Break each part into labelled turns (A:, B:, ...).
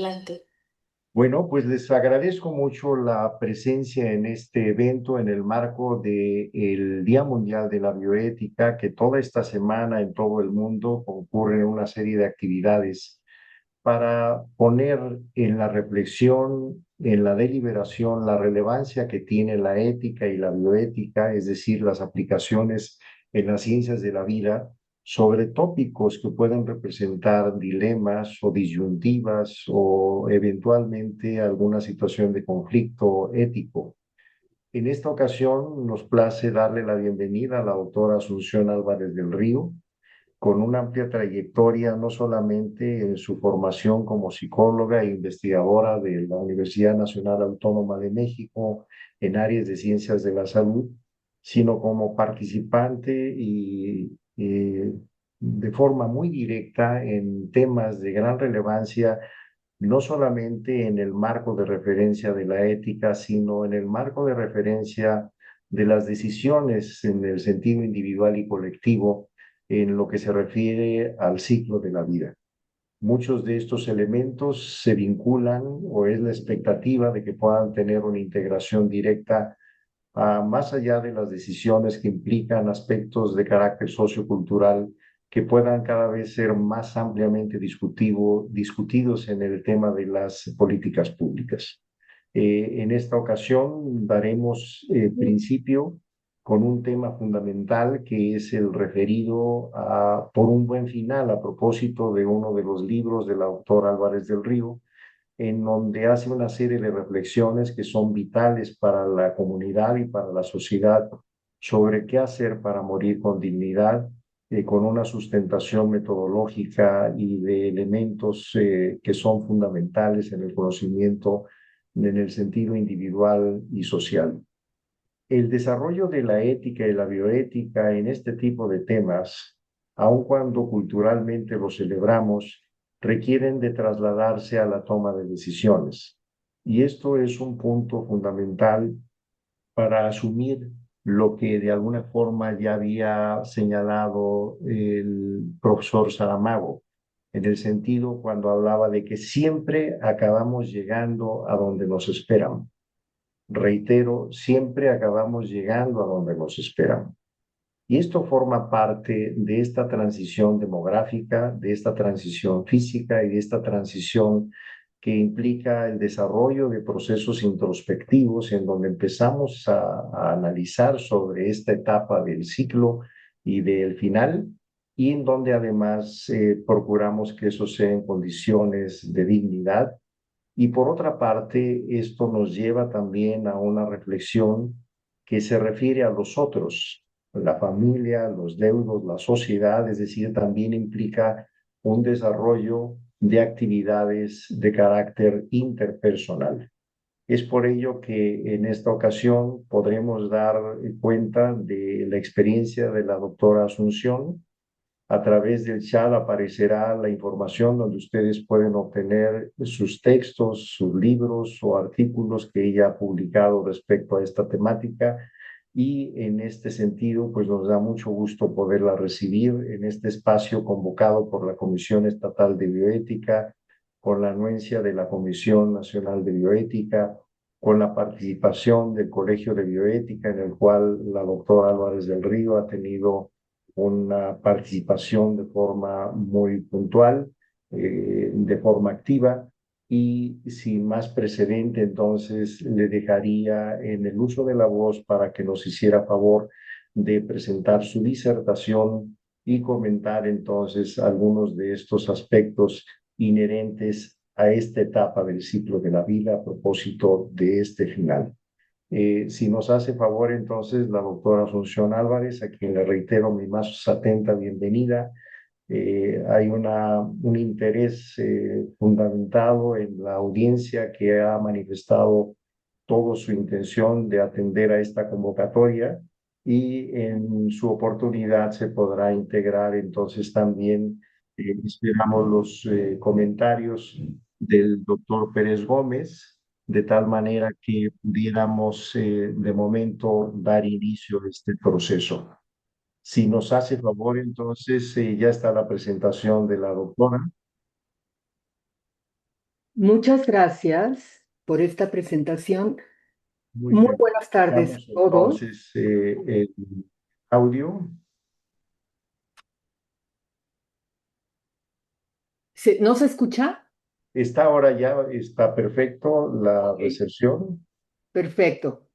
A: Adelante.
B: Bueno, pues les agradezco mucho la presencia en este evento en el marco del Día Mundial de la Bioética, que toda esta semana en todo el mundo concurren una serie de actividades para poner en la reflexión, en la deliberación, la relevancia que tiene la ética y la bioética, es decir, las aplicaciones en las ciencias de la vida sobre tópicos que pueden representar dilemas o disyuntivas o eventualmente alguna situación de conflicto ético. En esta ocasión nos place darle la bienvenida a la doctora Asunción Álvarez del Río, con una amplia trayectoria, no solamente en su formación como psicóloga e investigadora de la Universidad Nacional Autónoma de México en áreas de ciencias de la salud, sino como participante y de forma muy directa en temas de gran relevancia, no solamente en el marco de referencia de la ética, sino en el marco de referencia de las decisiones en el sentido individual y colectivo en lo que se refiere al ciclo de la vida. Muchos de estos elementos se vinculan o es la expectativa de que puedan tener una integración directa más allá de las decisiones que implican aspectos de carácter sociocultural que puedan cada vez ser más ampliamente discutidos en el tema de las políticas públicas. En esta ocasión daremos principio con un tema fundamental que es el referido a Por un buen final, a propósito de uno de los libros del autor Álvarez del Río, en donde hace una serie de reflexiones que son vitales para la comunidad y para la sociedad sobre qué hacer para morir con dignidad, con una sustentación metodológica y de elementos que son fundamentales en el conocimiento en el sentido individual y social. El desarrollo de la ética y la bioética en este tipo de temas, aun cuando culturalmente los celebramos, requieren de trasladarse a la toma de decisiones. Y esto es un punto fundamental para asumir lo que de alguna forma ya había señalado el profesor Saramago, en el sentido cuando hablaba de que siempre acabamos llegando a donde nos esperan. Reitero, siempre acabamos llegando a donde nos esperan. Y esto forma parte de esta transición demográfica, de esta transición física y de esta transición que implica el desarrollo de procesos introspectivos en donde empezamos a analizar sobre esta etapa del ciclo y del final, y en donde además procuramos que eso sea en condiciones de dignidad. Y por otra parte, esto nos lleva también a una reflexión que se refiere a los otros, la familia, los deudos, la sociedad, es decir, también implica un desarrollo de actividades de carácter interpersonal. Es por ello que en esta ocasión podremos dar cuenta de la experiencia de la doctora Asunción. A través del chat aparecerá la información donde ustedes pueden obtener sus textos, sus libros o artículos que ella ha publicado respecto a esta temática. Y en este sentido, pues nos da mucho gusto poderla recibir en este espacio convocado por la Comisión Estatal de Bioética, con la anuencia de la Comisión Nacional de Bioética, con la participación del Colegio de Bioética, en el cual la doctora Álvarez del Río ha tenido una participación de forma muy puntual, de forma activa, y sin más precedente, entonces le dejaría en el uso de la voz para que nos hiciera favor de presentar su disertación y comentar entonces algunos de estos aspectos inherentes a esta etapa del ciclo de la vida a propósito de este final. Si nos hace favor entonces la doctora Asunción Álvarez, a quien le reitero mi más atenta bienvenida. Hay un interés fundamentado en la audiencia que ha manifestado toda su intención de atender a esta convocatoria, y en su oportunidad se podrá integrar entonces también, esperamos los comentarios del doctor Pérez Gómez, de tal manera que pudiéramos de momento dar inicio a este proceso. Si nos hace favor, entonces ya está la presentación de la doctora.
A: Muchas gracias por esta presentación.
B: Muy
A: Muy
B: bien.
A: buenas tardes
B: Damos
A: a todos.
B: entonces el audio.
A: ¿No se escucha?
B: Está ahora ya, está perfecto la
A: Ok.
B: recepción.
A: Perfecto.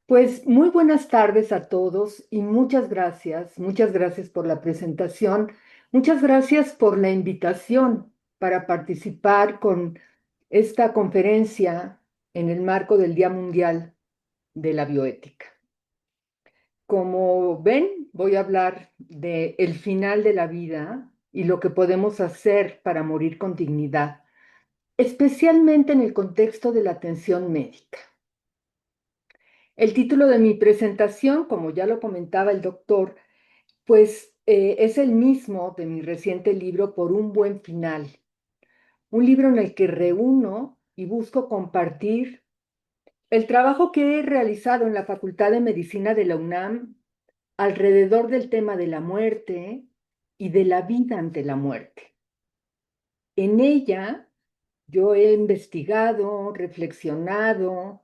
A: Pues muy buenas tardes a todos y muchas gracias por la presentación, muchas gracias por la invitación para participar con esta conferencia en el marco del Día Mundial de la Bioética. Como ven, voy a hablar de el final de la vida y lo que podemos hacer para morir con dignidad, especialmente en el contexto de la atención médica. El título de mi presentación, como ya lo comentaba el doctor, pues es el mismo de mi reciente libro Por un buen final, un libro en el que reúno y busco compartir el trabajo que he realizado en la Facultad de Medicina de la UNAM alrededor del tema de la muerte y de la vida ante la muerte. En ella yo he investigado, reflexionado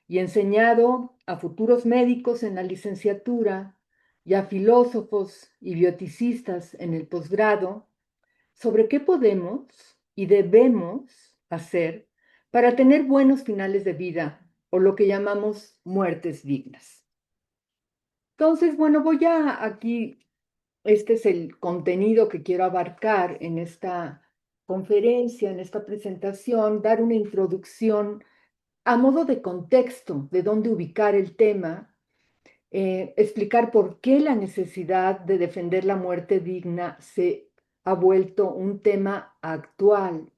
A: y enseñado a futuros médicos en la licenciatura y a filósofos y bioticistas en el posgrado sobre qué podemos y debemos hacer para tener buenos finales de vida o lo que llamamos muertes dignas. Entonces, bueno, voy a aquí, este es el contenido que quiero abarcar en esta conferencia, en esta presentación, dar una introducción a modo de contexto de dónde ubicar el tema, explicar por qué la necesidad de defender la muerte digna se ha vuelto un tema actual.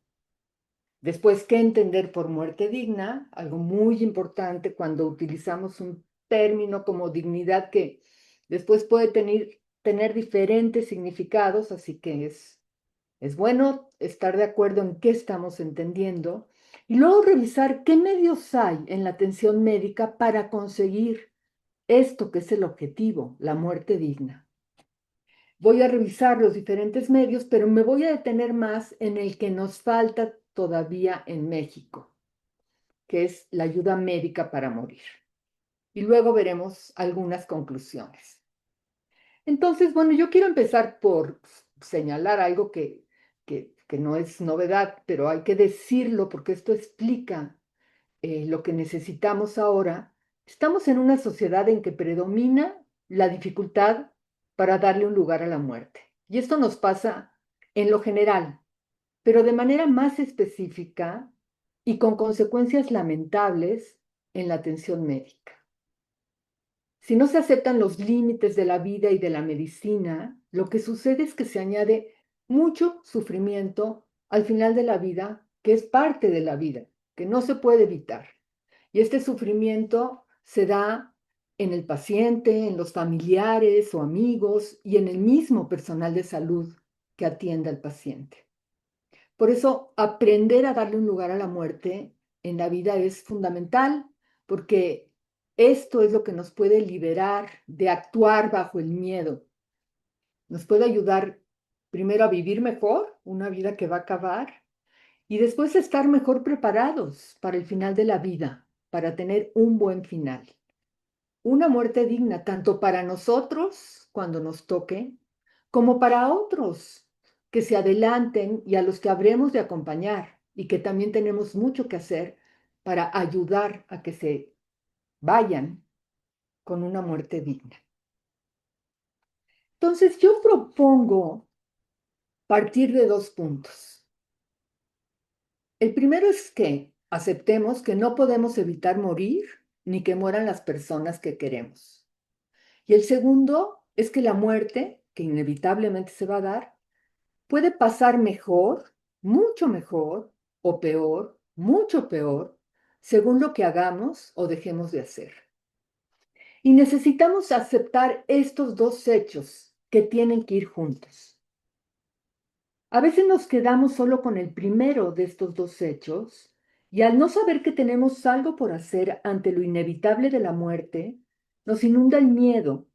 A: Después, ¿qué entender por muerte digna? Algo muy importante cuando utilizamos un término como dignidad que después puede tener diferentes significados, así que es bueno estar de acuerdo en qué estamos entendiendo y luego revisar qué medios hay en la atención médica para conseguir esto que es el objetivo, la muerte digna. Voy a revisar los diferentes medios, pero me voy a detener más en el que nos falta todavía en México, que es la ayuda médica para morir. Y luego veremos algunas conclusiones. Entonces, bueno, yo quiero empezar por señalar algo que no es novedad, pero hay que decirlo porque esto explica lo que necesitamos ahora. Estamos en una sociedad en que predomina la dificultad para darle un lugar a la muerte. Y esto nos pasa en lo general, pero de manera más específica y con consecuencias lamentables en la atención médica. Si no se aceptan los límites de la vida y de la medicina, lo que sucede es que se añade mucho sufrimiento al final de la vida, que es parte de la vida, que no se puede evitar. Y este sufrimiento se da en el paciente, en los familiares o amigos y en el mismo personal de salud que atiende al paciente. Por eso, aprender a darle un lugar a la muerte en la vida es fundamental, porque esto es lo que nos puede liberar de actuar bajo el miedo. Nos puede ayudar primero a vivir mejor, una vida que va a acabar, y después a estar mejor preparados para el final de la vida, para tener un buen final. Una muerte digna, tanto para nosotros cuando nos toque, como para otros que se adelanten y a los que habremos de acompañar y que también tenemos mucho que hacer para ayudar a que se vayan con una muerte digna. Entonces, yo propongo partir de dos puntos. El primero es que aceptemos que no podemos evitar morir ni que mueran las personas que queremos. Y el segundo es que la muerte, que inevitablemente se va a dar, puede pasar mejor, mucho mejor, o peor, mucho peor, según lo que hagamos o dejemos de hacer. Y necesitamos aceptar estos dos hechos que tienen que ir juntos. A veces nos quedamos solo con el primero de estos dos hechos y al no saber que tenemos algo por hacer ante lo inevitable de la muerte, nos inunda el miedo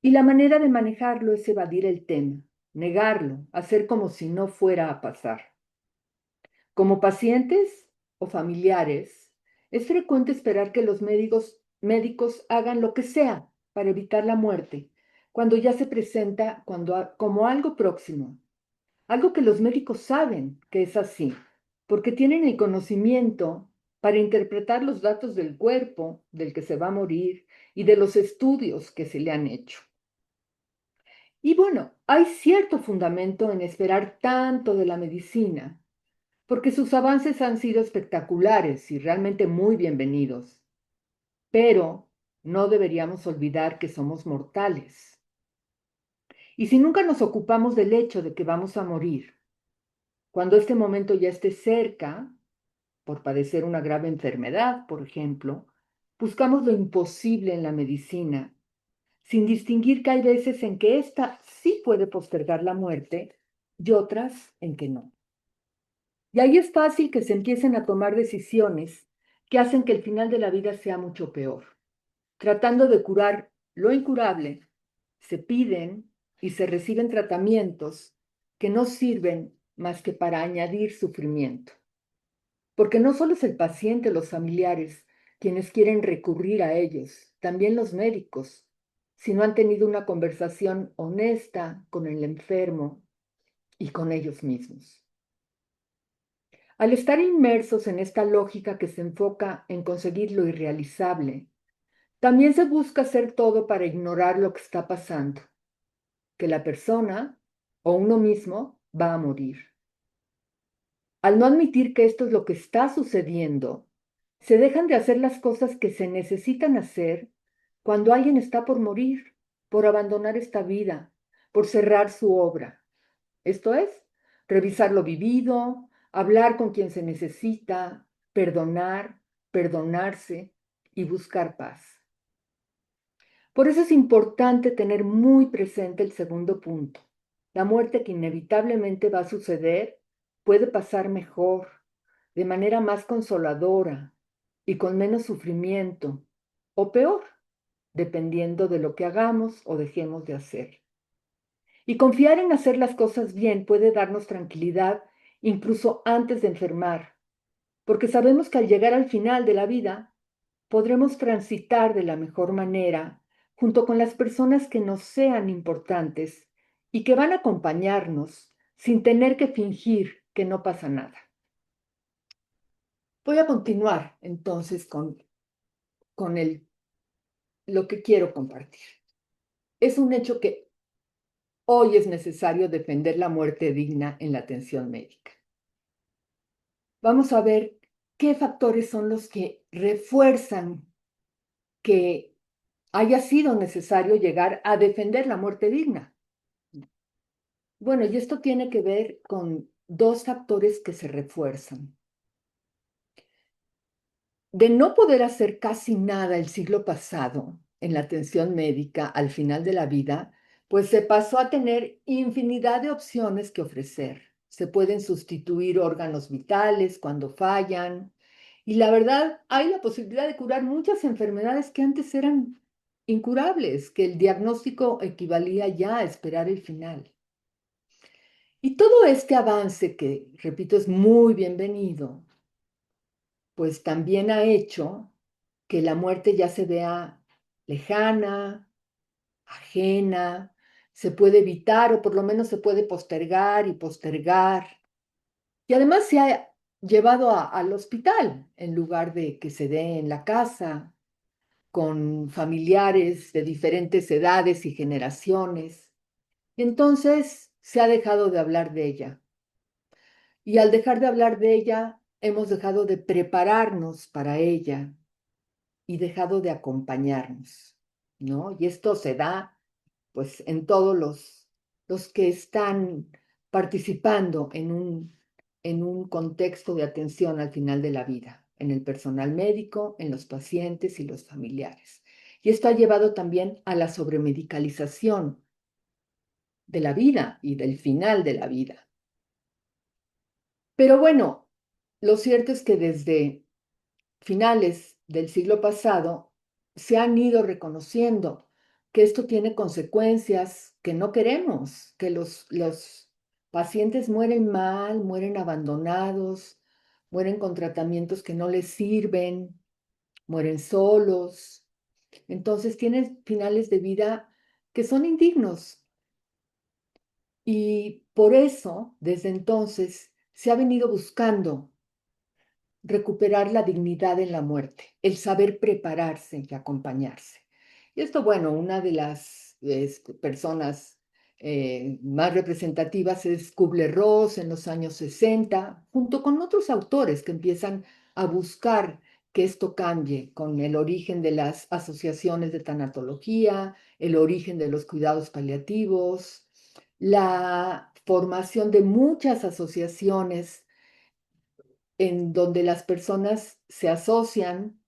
A: y la manera de manejarlo es evadir el tema, negarlo, hacer como si no fuera a pasar. Como pacientes o familiares, es frecuente esperar que los médicos hagan lo que sea para evitar la muerte, cuando ya se presenta como algo próximo, algo que los médicos saben que es así, porque tienen el conocimiento para interpretar los datos del cuerpo del que se va a morir y de los estudios que se le han hecho. Y bueno, hay cierto fundamento en esperar tanto de la medicina, porque sus avances han sido espectaculares y realmente muy bienvenidos. Pero no deberíamos olvidar que somos mortales. Y si nunca nos ocupamos del hecho de que vamos a morir, cuando este momento ya esté cerca, por padecer una grave enfermedad, por ejemplo, buscamos lo imposible en la medicina, sin distinguir que hay veces en que ésta sí puede postergar la muerte y otras en que no. Y ahí es fácil que se empiecen a tomar decisiones que hacen que el final de la vida sea mucho peor. Tratando de curar lo incurable, se piden y se reciben tratamientos que no sirven más que para añadir sufrimiento. Porque no solo es el paciente, los familiares, quienes quieren recurrir a ellos, también los médicos, si no han tenido una conversación honesta con el enfermo y con ellos mismos. Al estar inmersos en esta lógica que se enfoca en conseguir lo irrealizable, también se busca hacer todo para ignorar lo que está pasando, que la persona o uno mismo va a morir. Al no admitir que esto es lo que está sucediendo, se dejan de hacer las cosas que se necesitan hacer cuando alguien está por morir, por abandonar esta vida, por cerrar su obra. Esto es, revisar lo vivido, hablar con quien se necesita, perdonar, perdonarse y buscar paz. Por eso es importante tener muy presente el segundo punto. La muerte que inevitablemente va a suceder puede pasar mejor, de manera más consoladora y con menos sufrimiento, o peor, dependiendo de lo que hagamos o dejemos de hacer. Y confiar en hacer las cosas bien puede darnos tranquilidad incluso antes de enfermar, porque sabemos que al llegar al final de la vida podremos transitar de la mejor manera junto con las personas que nos sean importantes y que van a acompañarnos sin tener que fingir que no pasa nada. Voy a continuar entonces con lo que quiero compartir. Es un hecho que hoy es necesario defender la muerte digna en la atención médica. Vamos a ver qué factores son los que refuerzan que haya sido necesario llegar a defender la muerte digna. Bueno, y esto tiene que ver con dos factores que se refuerzan. De no poder hacer casi nada el siglo pasado en la atención médica al final de la vida, pues se pasó a tener infinidad de opciones que ofrecer. Se pueden sustituir órganos vitales cuando fallan. Y la verdad, hay la posibilidad de curar muchas enfermedades que antes eran incurables, que el diagnóstico equivalía ya a esperar el final. Y todo este avance, que, repito, es muy bienvenido, pues también ha hecho que la muerte ya se vea lejana, ajena, se puede evitar o por lo menos se puede postergar y postergar. Y además se ha llevado al hospital en lugar de que se dé en la casa con familiares de diferentes edades y generaciones. Entonces se ha dejado de hablar de ella. Y al dejar de hablar de ella, hemos dejado de prepararnos para ella y dejado de acompañarnos, ¿no? Y esto se da, pues, en todos los que están participando en un contexto de atención al final de la vida, en el personal médico, en los pacientes y los familiares. Y esto ha llevado también a la sobremedicalización de la vida y del final de la vida. Pero bueno, lo cierto es que desde finales del siglo pasado se han ido reconociendo que esto tiene consecuencias que no queremos, que los pacientes mueren mal, mueren abandonados, mueren con tratamientos que no les sirven, mueren solos. Entonces tienen finales de vida que son indignos. Y por eso, desde entonces, se ha venido buscando recuperar la dignidad en la muerte, el saber prepararse y acompañarse. Y esto, bueno, una de las personas más representativas es Kubler-Ross en los años 60, junto con otros autores que empiezan a buscar que esto cambie con el origen de las asociaciones de tanatología, el origen de los cuidados paliativos, la formación de muchas asociaciones en donde las personas se asocian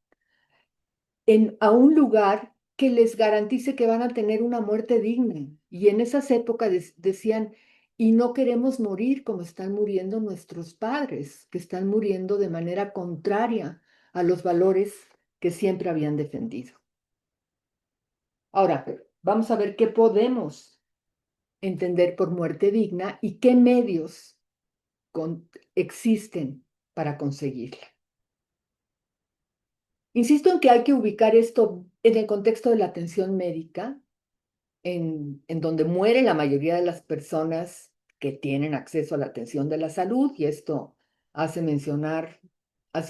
A: a un lugar que les garantice que van a tener una muerte digna. Y en esas épocas decían, y no queremos morir como están muriendo nuestros padres, que están muriendo de manera contraria a los valores que siempre habían defendido. Ahora, vamos a ver qué podemos entender por muerte digna y qué medios existen para conseguirla. Insisto en que hay que ubicar esto en el contexto de la atención médica, en donde muere la mayoría de las personas que tienen acceso a la atención de la salud, y esto hace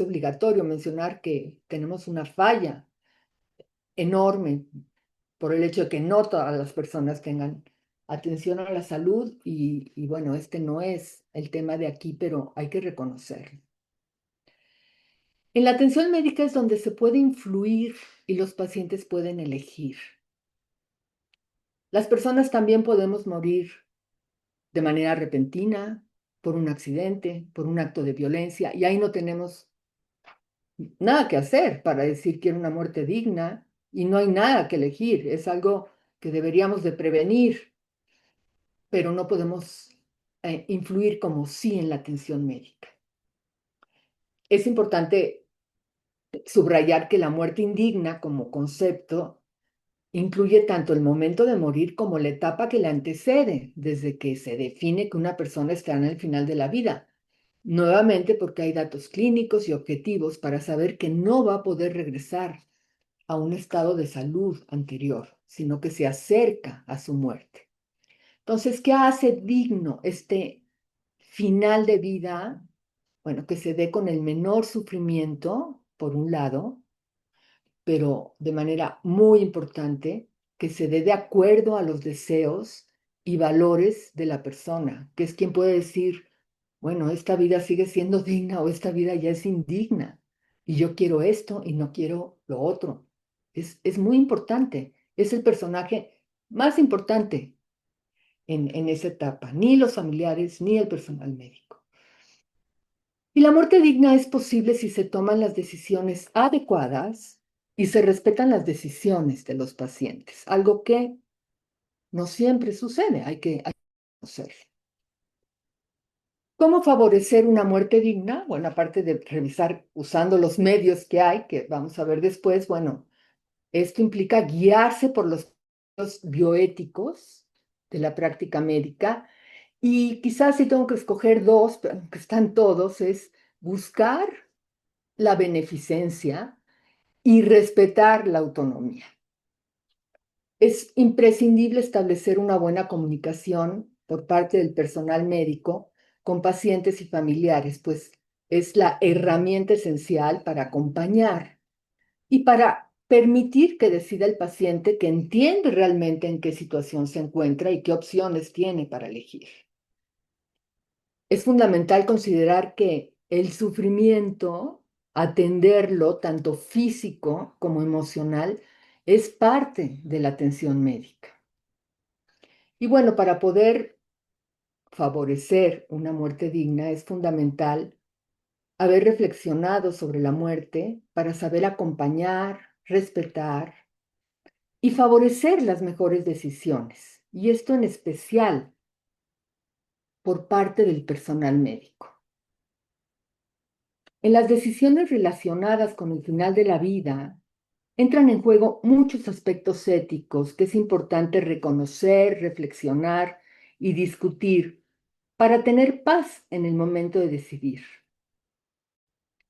A: obligatorio mencionar que tenemos una falla enorme por el hecho de que no todas las personas tengan atención a la salud, y bueno, este no es el tema de aquí, pero hay que reconocerlo. En la atención médica es donde se puede influir y los pacientes pueden elegir. Las personas también podemos morir de manera repentina, por un accidente, por un acto de violencia, y ahí no tenemos nada que hacer para decir quiero una muerte digna, y no hay nada que elegir. Es algo que deberíamos de prevenir, pero no podemos influir como sí en la atención médica. Es importante subrayar que la muerte indigna como concepto incluye tanto el momento de morir como la etapa que le antecede, desde que se define que una persona está en el final de la vida. Nuevamente porque hay datos clínicos y objetivos para saber que no va a poder regresar a un estado de salud anterior, sino que se acerca a su muerte. Entonces, ¿qué hace digno este final de vida? Bueno, que se dé con el menor sufrimiento, por un lado, pero de manera muy importante, que se dé de acuerdo a los deseos y valores de la persona, que es quien puede decir, bueno, esta vida sigue siendo digna o esta vida ya es indigna y yo quiero esto y no quiero lo otro. Es muy importante, es el personaje más importante en esa etapa, ni los familiares ni el personal médico. Y la muerte digna es posible si se toman las decisiones adecuadas y se respetan las decisiones de los pacientes, algo que no siempre sucede, hay que conocerlo. ¿Cómo favorecer una muerte digna? Bueno, aparte de revisar usando los medios que hay, que vamos a ver después, bueno, esto implica guiarse por los bioéticos de la práctica médica, y quizás si tengo que escoger dos, pero que están todos, es buscar la beneficencia y respetar la autonomía. Es imprescindible establecer una buena comunicación por parte del personal médico con pacientes y familiares, pues es la herramienta esencial para acompañar y para permitir que decida el paciente, que entiende realmente en qué situación se encuentra y qué opciones tiene para elegir. Es fundamental considerar que el sufrimiento, atenderlo tanto físico como emocional, es parte de la atención médica. Y bueno, para poder favorecer una muerte digna es fundamental haber reflexionado sobre la muerte para saber acompañar, respetar y favorecer las mejores decisiones. Y esto en especial por parte del personal médico. En las decisiones relacionadas con el final de la vida, entran en juego muchos aspectos éticos que es importante reconocer, reflexionar y discutir para tener paz en el momento de decidir.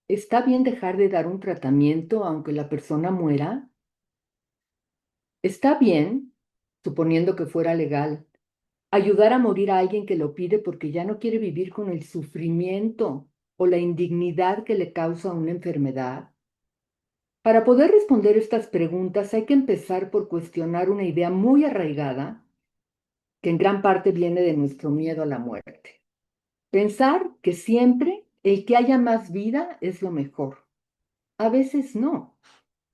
A: ¿Está bien dejar de dar un tratamiento aunque la persona muera? ¿Está bien, suponiendo que fuera legal, ayudar a morir a alguien que lo pide porque ya no quiere vivir con el sufrimiento o la indignidad que le causa una enfermedad? Para poder responder estas preguntas hay que empezar por cuestionar una idea muy arraigada que en gran parte viene de nuestro miedo a la muerte. Pensar que siempre el que haya más vida es lo mejor. A veces no.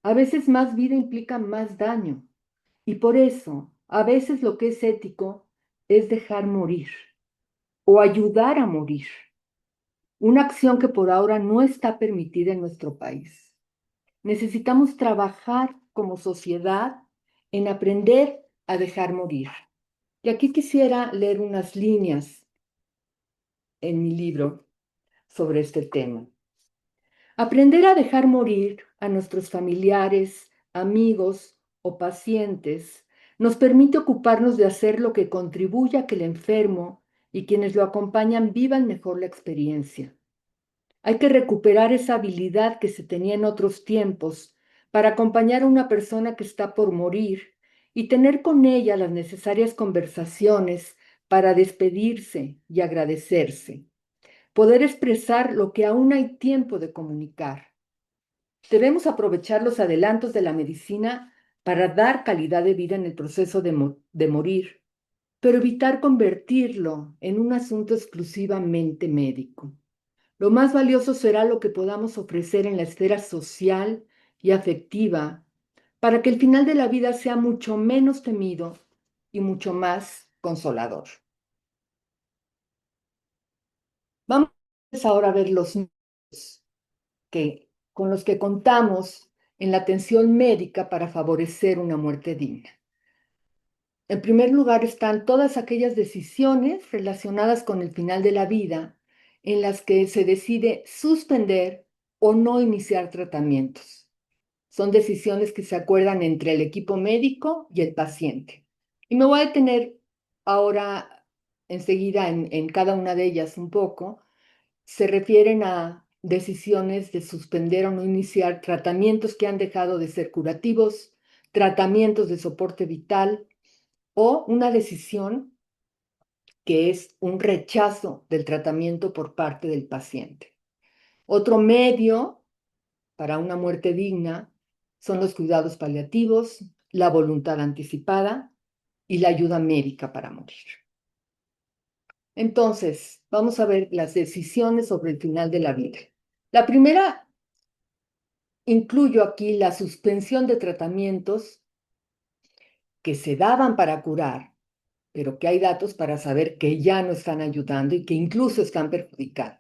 A: A veces más vida implica más daño. Y por eso, a veces lo que es ético es dejar morir o ayudar a morir. Una acción que por ahora no está permitida en nuestro país. Necesitamos trabajar como sociedad en aprender a dejar morir. Y aquí quisiera leer unas líneas en mi libro sobre este tema. Aprender a dejar morir a nuestros familiares, amigos o pacientes nos permite ocuparnos de hacer lo que contribuya a que el enfermo y quienes lo acompañan vivan mejor la experiencia. Hay que recuperar esa habilidad que se tenía en otros tiempos para acompañar a una persona que está por morir y tener con ella las necesarias conversaciones para despedirse y agradecerse. Poder expresar lo que aún hay tiempo de comunicar. Debemos aprovechar los adelantos de la medicina para dar calidad de vida en el proceso de morir, pero evitar convertirlo en un asunto exclusivamente médico. Lo más valioso será lo que podamos ofrecer en la esfera social y afectiva para que el final de la vida sea mucho menos temido y mucho más consolador. Vamos ahora a ver los números con los que contamos en la atención médica para favorecer una muerte digna. En primer lugar están todas aquellas decisiones relacionadas con el final de la vida en las que se decide suspender o no iniciar tratamientos. Son decisiones que se acuerdan entre el equipo médico y el paciente. Y me voy a detener ahora enseguida en cada una de ellas un poco. Se refieren a decisiones de suspender o no iniciar tratamientos que han dejado de ser curativos, tratamientos de soporte vital o una decisión que es un rechazo del tratamiento por parte del paciente. Otro medio para una muerte digna son los cuidados paliativos, la voluntad anticipada y la ayuda médica para morir. Entonces, vamos a ver las decisiones sobre el final de la vida. La primera, incluyo aquí la suspensión de tratamientos que se daban para curar, pero que hay datos para saber que ya no están ayudando y que incluso están perjudicando.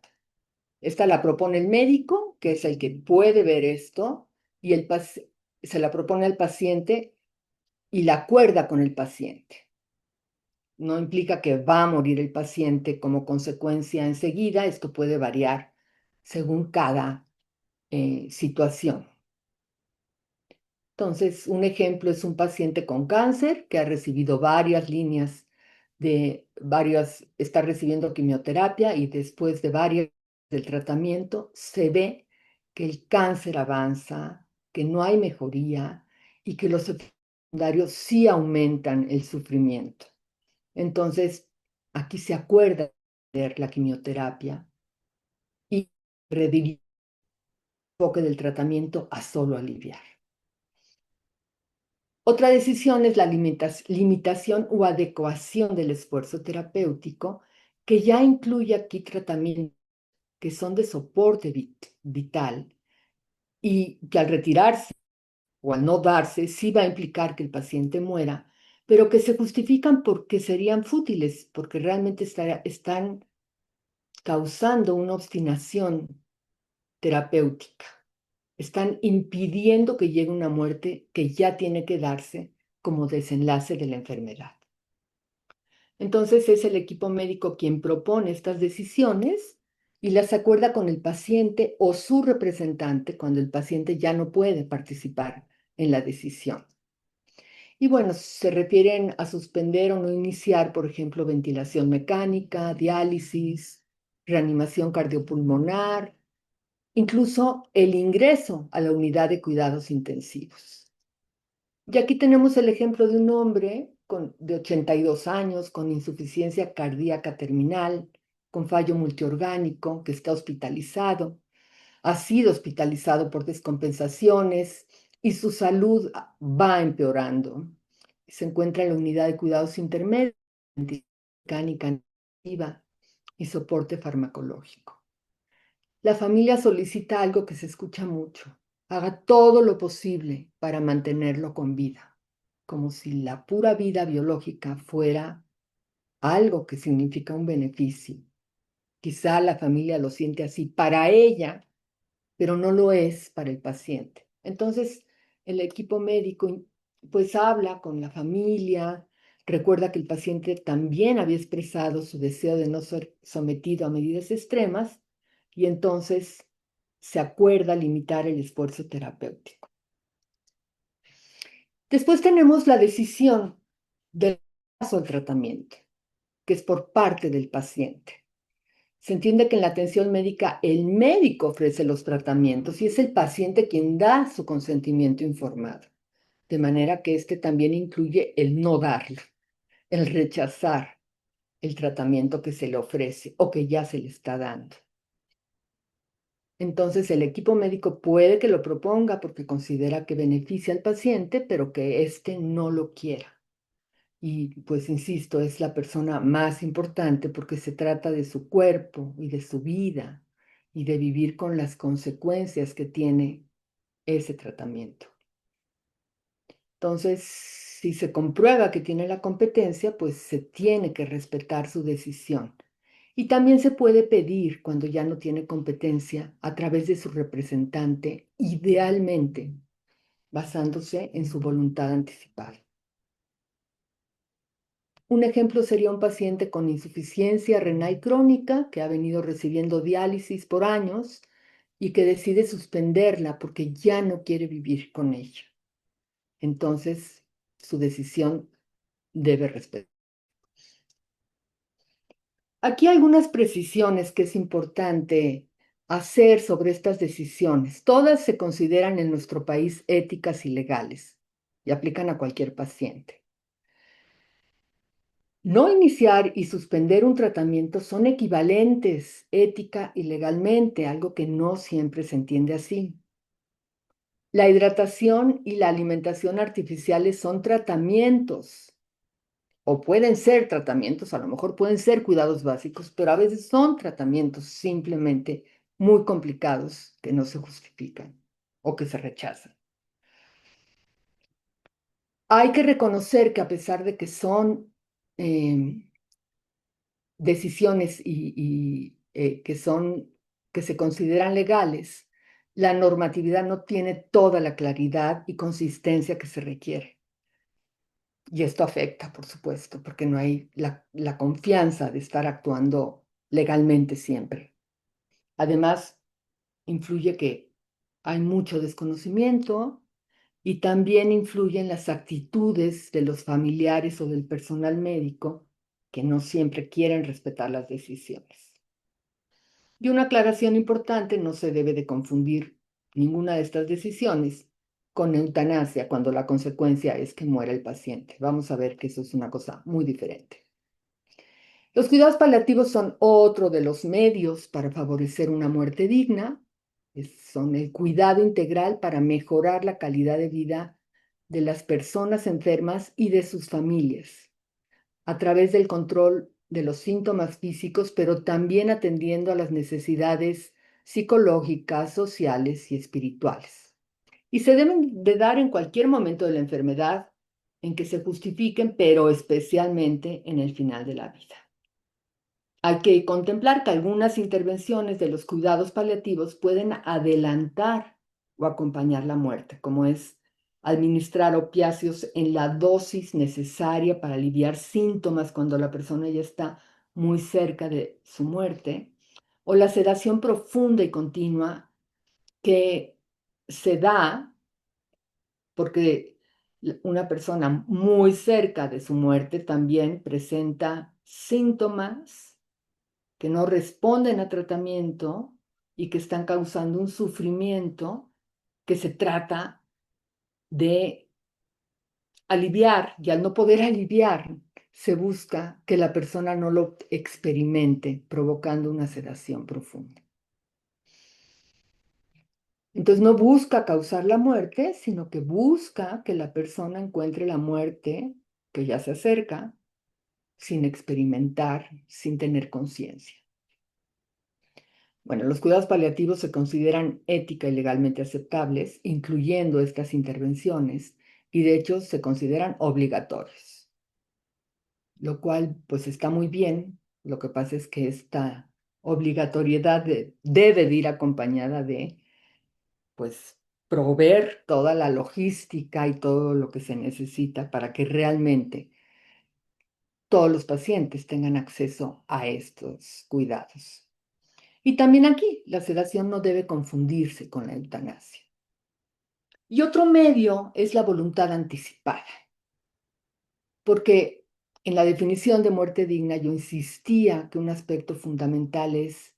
A: Esta la propone el médico, que es el que puede ver esto, y se la propone al paciente y la acuerda con el paciente. No implica que va a morir el paciente como consecuencia enseguida, esto puede variar según cada situación. Entonces, un ejemplo es un paciente con cáncer que ha recibido varias líneas está recibiendo quimioterapia y después de varias del tratamiento se ve que el cáncer avanza, que no hay mejoría y que los efectos secundarios sí aumentan el sufrimiento. Entonces, aquí se acuerda de la quimioterapia y redirigir el enfoque del tratamiento a solo aliviar. Otra decisión es la limitación o adecuación del esfuerzo terapéutico, que ya incluye aquí tratamientos que son de soporte vital y que al retirarse o al no darse sí va a implicar que el paciente muera, pero que se justifican porque serían fútiles, porque realmente están causando una obstinación terapéutica. Están impidiendo que llegue una muerte que ya tiene que darse como desenlace de la enfermedad. Entonces es el equipo médico quien propone estas decisiones y las acuerda con el paciente o su representante cuando el paciente ya no puede participar en la decisión. Y bueno, se refieren a suspender o no iniciar, por ejemplo, ventilación mecánica, diálisis, reanimación cardiopulmonar, incluso el ingreso a la unidad de cuidados intensivos. Y aquí tenemos el ejemplo de un hombre de 82 años con insuficiencia cardíaca terminal, con fallo multiorgánico, que está hospitalizado, ha sido hospitalizado por descompensaciones y su salud va empeorando. Se encuentra en la unidad de cuidados intermedios, mecánica intensiva y soporte farmacológico. La familia solicita algo que se escucha mucho: haga todo lo posible para mantenerlo con vida, como si la pura vida biológica fuera algo que significa un beneficio. Quizá la familia lo siente así para ella, pero no lo es para el paciente. Entonces, el equipo médico pues habla con la familia, recuerda que el paciente también había expresado su deseo de no ser sometido a medidas extremas y entonces se acuerda limitar el esfuerzo terapéutico. Después tenemos la decisión del paso al tratamiento, que es por parte del paciente. Se entiende que en la atención médica el médico ofrece los tratamientos y es el paciente quien da su consentimiento informado, de manera que este también incluye el no darlo, el rechazar el tratamiento que se le ofrece o que ya se le está dando. Entonces el equipo médico puede que lo proponga porque considera que beneficia al paciente, pero que éste no lo quiera. Y pues insisto, es la persona más importante porque se trata de su cuerpo y de su vida y de vivir con las consecuencias que tiene ese tratamiento. Entonces, si se comprueba que tiene la competencia, pues se tiene que respetar su decisión. Y también se puede pedir, cuando ya no tiene competencia, a través de su representante, idealmente basándose en su voluntad anticipada. Un ejemplo sería un paciente con insuficiencia renal crónica que ha venido recibiendo diálisis por años y que decide suspenderla porque ya no quiere vivir con ella. Entonces, su decisión debe respetar. Aquí hay algunas precisiones que es importante hacer sobre estas decisiones. Todas se consideran en nuestro país éticas y legales y aplican a cualquier paciente. No iniciar y suspender un tratamiento son equivalentes ética y legalmente, algo que no siempre se entiende así. La hidratación y la alimentación artificiales son tratamientos, o pueden ser tratamientos, a lo mejor pueden ser cuidados básicos, pero a veces son tratamientos simplemente muy complicados que no se justifican o que se rechazan. Hay que reconocer que a pesar de que son decisiones que se consideran legales, la normatividad no tiene toda la claridad y consistencia que se requiere. Y esto afecta, por supuesto, porque no hay la confianza de estar actuando legalmente siempre. Además, influye que hay mucho desconocimiento y también influyen las actitudes de los familiares o del personal médico que no siempre quieren respetar las decisiones. Y una aclaración importante: no se debe de confundir ninguna de estas decisiones con eutanasia cuando la consecuencia es que muera el paciente. Vamos a ver que eso es una cosa muy diferente. Los cuidados paliativos son otro de los medios para favorecer una muerte digna. Son el cuidado integral para mejorar la calidad de vida de las personas enfermas y de sus familias, a través del control de los síntomas físicos, pero también atendiendo a las necesidades psicológicas, sociales y espirituales. Y se deben de dar en cualquier momento de la enfermedad en que se justifiquen, pero especialmente en el final de la vida. Hay que contemplar que algunas intervenciones de los cuidados paliativos pueden adelantar o acompañar la muerte, como es administrar opiáceos en la dosis necesaria para aliviar síntomas cuando la persona ya está muy cerca de su muerte, o la sedación profunda y continua que se da porque una persona muy cerca de su muerte también presenta síntomas que no responden a tratamiento y que están causando un sufrimiento que se trata de aliviar, y al no poder aliviar, se busca que la persona no lo experimente, provocando una sedación profunda. Entonces no busca causar la muerte, sino que busca que la persona encuentre la muerte que ya se acerca sin experimentar, sin tener conciencia. Bueno, los cuidados paliativos se consideran ética y legalmente aceptables, incluyendo estas intervenciones, y de hecho se consideran obligatorios, lo cual pues está muy bien. Lo que pasa es que esta obligatoriedad debe de ir acompañada de pues proveer toda la logística y todo lo que se necesita para que realmente todos los pacientes tengan acceso a estos cuidados. Y también aquí, la sedación no debe confundirse con la eutanasia. Y otro medio es la voluntad anticipada, porque en la definición de muerte digna yo insistía que un aspecto fundamental es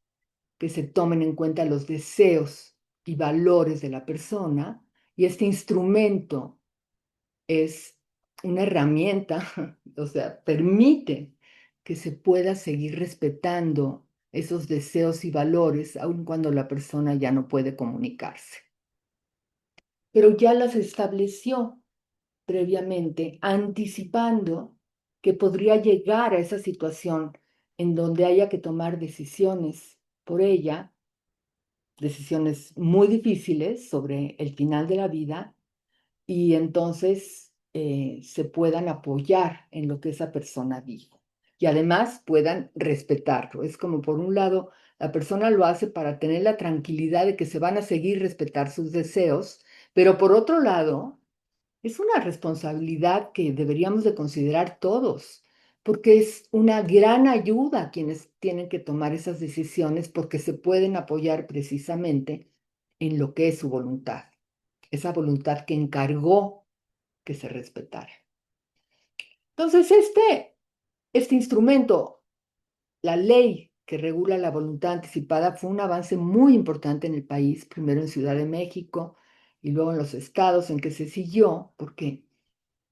A: que se tomen en cuenta los deseos y valores de la persona, y este instrumento es una herramienta, o sea, permite que se pueda seguir respetando esos deseos y valores, aun cuando la persona ya no puede comunicarse. Pero ya las estableció previamente, anticipando que podría llegar a esa situación en donde haya que tomar decisiones por ella, decisiones muy difíciles sobre el final de la vida, y entonces se puedan apoyar en lo que esa persona dijo y además puedan respetarlo. Es como por un lado, la persona lo hace para tener la tranquilidad de que se van a seguir respetar sus deseos, pero por otro lado, es una responsabilidad que deberíamos de considerar todos, porque es una gran ayuda a quienes tienen que tomar esas decisiones porque se pueden apoyar precisamente en lo que es su voluntad, esa voluntad que encargó que se respetara. Entonces, este instrumento, la ley que regula la voluntad anticipada, fue un avance muy importante en el país, primero en Ciudad de México y luego en los estados en que se siguió, porque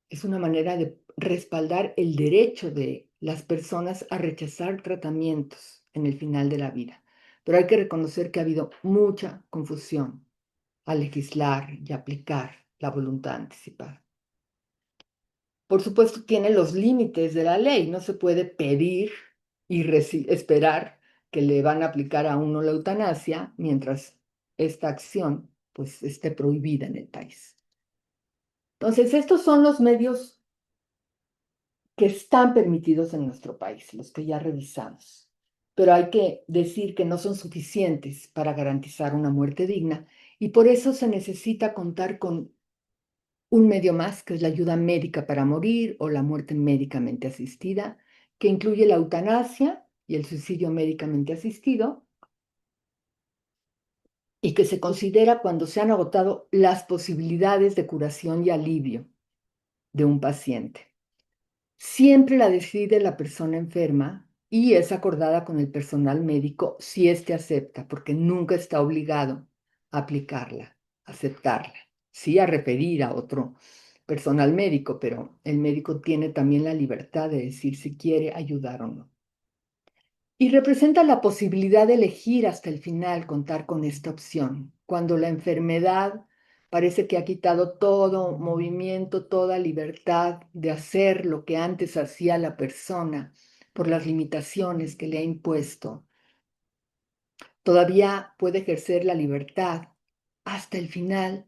A: es una manera de respaldar el derecho de las personas a rechazar tratamientos en el final de la vida. Pero hay que reconocer que ha habido mucha confusión al legislar y aplicar la voluntad anticipada. Por supuesto, tiene los límites de la ley. No se puede pedir y esperar que le van a aplicar a uno la eutanasia mientras esta acción pues esté prohibida en el país. Entonces, estos son los medios que están permitidos en nuestro país, los que ya revisamos. Pero hay que decir que no son suficientes para garantizar una muerte digna y por eso se necesita contar con un medio más, que es la ayuda médica para morir o la muerte médicamente asistida, que incluye la eutanasia y el suicidio médicamente asistido, y que se considera cuando se han agotado las posibilidades de curación y alivio de un paciente. Siempre la decide la persona enferma y es acordada con el personal médico si éste acepta, porque nunca está obligado a aplicarla, a aceptarla. Sí, a referir a otro personal médico, pero el médico tiene también la libertad de decir si quiere ayudar o no. Y representa la posibilidad de elegir hasta el final contar con esta opción, cuando la enfermedad parece que ha quitado todo movimiento, toda libertad de hacer lo que antes hacía la persona por las limitaciones que le ha impuesto. Todavía puede ejercer la libertad hasta el final,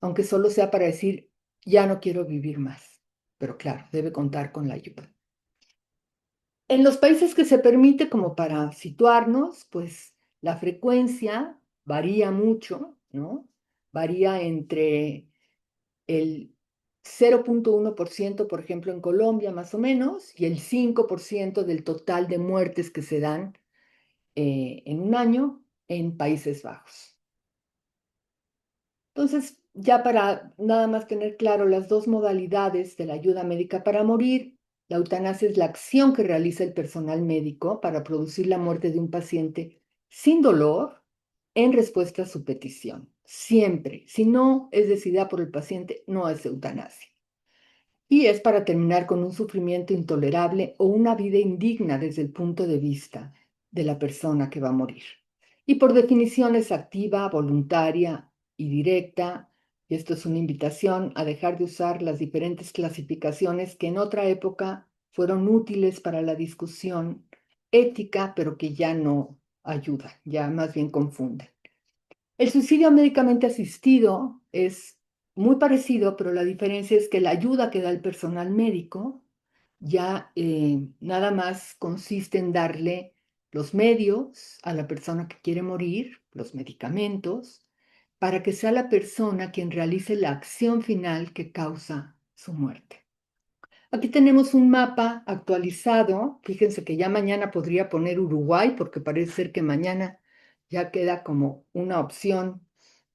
A: aunque solo sea para decir, ya no quiero vivir más. Pero claro, debe contar con la ayuda. En los países que se permite, como para situarnos, pues la frecuencia varía mucho, ¿no? Varía entre el 0,1%, por ejemplo, en Colombia, más o menos, y el 5% del total de muertes que se dan en un año en Países Bajos. Entonces, ya para nada más tener claro las dos modalidades de la ayuda médica para morir, la eutanasia es la acción que realiza el personal médico para producir la muerte de un paciente sin dolor en respuesta a su petición. Siempre. Si no es decidida por el paciente, no es eutanasia. Y es para terminar con un sufrimiento intolerable o una vida indigna desde el punto de vista de la persona que va a morir. Y por definición es activa, voluntaria y directa. Y esto es una invitación a dejar de usar las diferentes clasificaciones que en otra época fueron útiles para la discusión ética, pero que ya no ayudan, ya más bien confunden. El suicidio médicamente asistido es muy parecido, pero la diferencia es que la ayuda que da el personal médico ya nada más consiste en darle los medios a la persona que quiere morir, los medicamentos, para que sea la persona quien realice la acción final que causa su muerte. Aquí tenemos un mapa actualizado. Fíjense que ya mañana podría poner Uruguay porque parece ser que mañana ya queda como una opción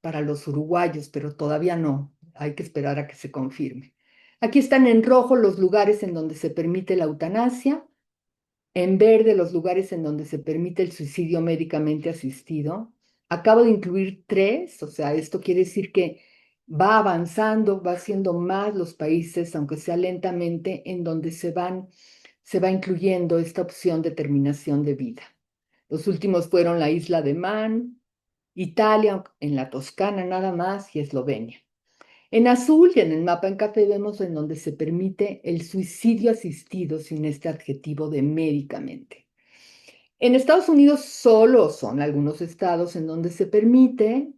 A: para los uruguayos, pero todavía no. Hay que esperar a que se confirme. Aquí están en rojo los lugares en donde se permite la eutanasia, en verde los lugares en donde se permite el suicidio médicamente asistido. Acabo de incluir tres, o sea, esto quiere decir que va avanzando, va siendo más los países, aunque sea lentamente, en donde se va incluyendo esta opción de terminación de vida. Los últimos fueron la isla de Man, Italia, en la Toscana nada más, y Eslovenia. En azul y en el mapa en café vemos en donde se permite el suicidio asistido sin este adjetivo de médicamente. En Estados Unidos solo son algunos estados en donde se permite,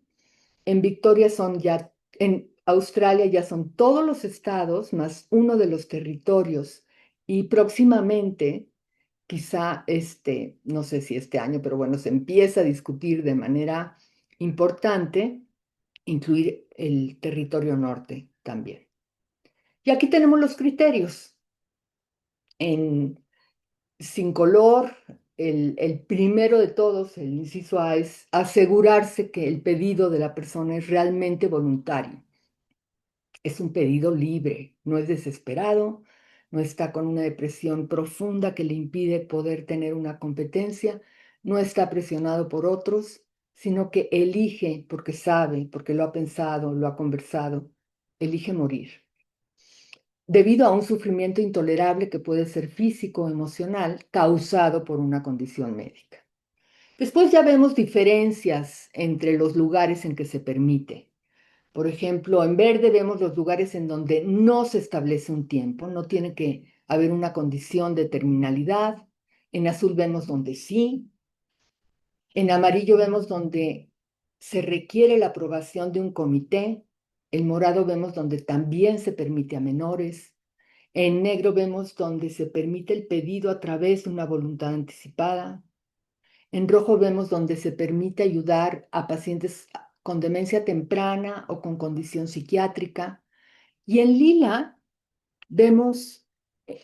A: en Victoria son ya, en Australia ya son todos los estados más uno de los territorios y próximamente, quizá no sé si este año, pero bueno, se empieza a discutir de manera importante incluir el territorio norte también. Y aquí tenemos los criterios. En sin color, el primero de todos, el inciso A, es asegurarse que el pedido de la persona es realmente voluntario. Es un pedido libre, no es desesperado, no está con una depresión profunda que le impide poder tener una competencia, no está presionado por otros, sino que elige porque sabe, porque lo ha pensado, lo ha conversado, elige morir debido a un sufrimiento intolerable que puede ser físico o emocional causado por una condición médica. Después ya vemos diferencias entre los lugares en que se permite. Por ejemplo, en verde vemos los lugares en donde no se establece un tiempo, no tiene que haber una condición de terminalidad. En azul vemos donde sí. En amarillo vemos donde se requiere la aprobación de un comité. En morado vemos donde también se permite a menores. En negro vemos donde se permite el pedido a través de una voluntad anticipada. En rojo vemos donde se permite ayudar a pacientes con demencia temprana o con condición psiquiátrica. Y en lila vemos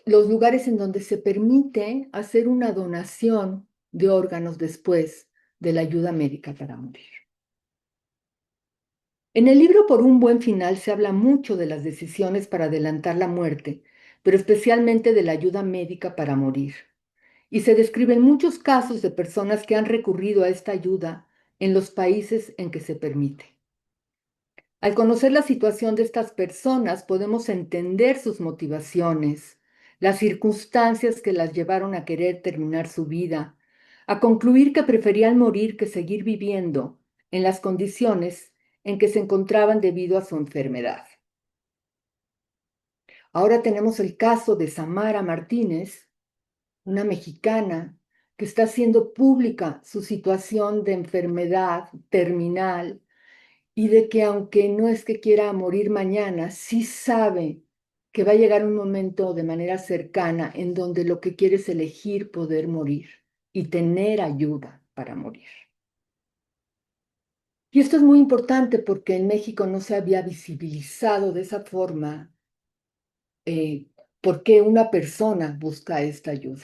A: los lugares en donde se permite hacer una donación de órganos después de la ayuda médica para morir. En el libro Por un buen final se habla mucho de las decisiones para adelantar la muerte, pero especialmente de la ayuda médica para morir. Y se describen muchos casos de personas que han recurrido a esta ayuda en los países en que se permite. Al conocer la situación de estas personas, podemos entender sus motivaciones, las circunstancias que las llevaron a querer terminar su vida, a concluir que preferían morir que seguir viviendo en las condiciones en que se encontraban debido a su enfermedad. Ahora tenemos el caso de Samara Martínez, una mexicana que está haciendo pública su situación de enfermedad terminal y de que aunque no es que quiera morir mañana, sí sabe que va a llegar un momento de manera cercana en donde lo que quiere es elegir poder morir y tener ayuda para morir. Y esto es muy importante porque en México no se había visibilizado de esa forma eh, por qué una persona busca esta ayuda.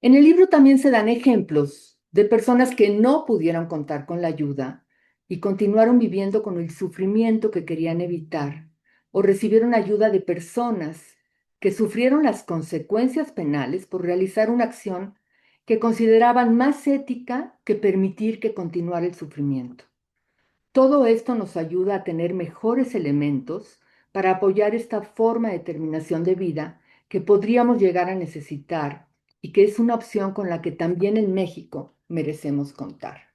A: En el libro también se dan ejemplos de personas que no pudieron contar con la ayuda y continuaron viviendo con el sufrimiento que querían evitar, o recibieron ayuda de personas que sufrieron las consecuencias penales por realizar una acción que consideraban más ética que permitir que continuara el sufrimiento. Todo esto nos ayuda a tener mejores elementos para apoyar esta forma de terminación de vida que podríamos llegar a necesitar y que es una opción con la que también en México merecemos contar.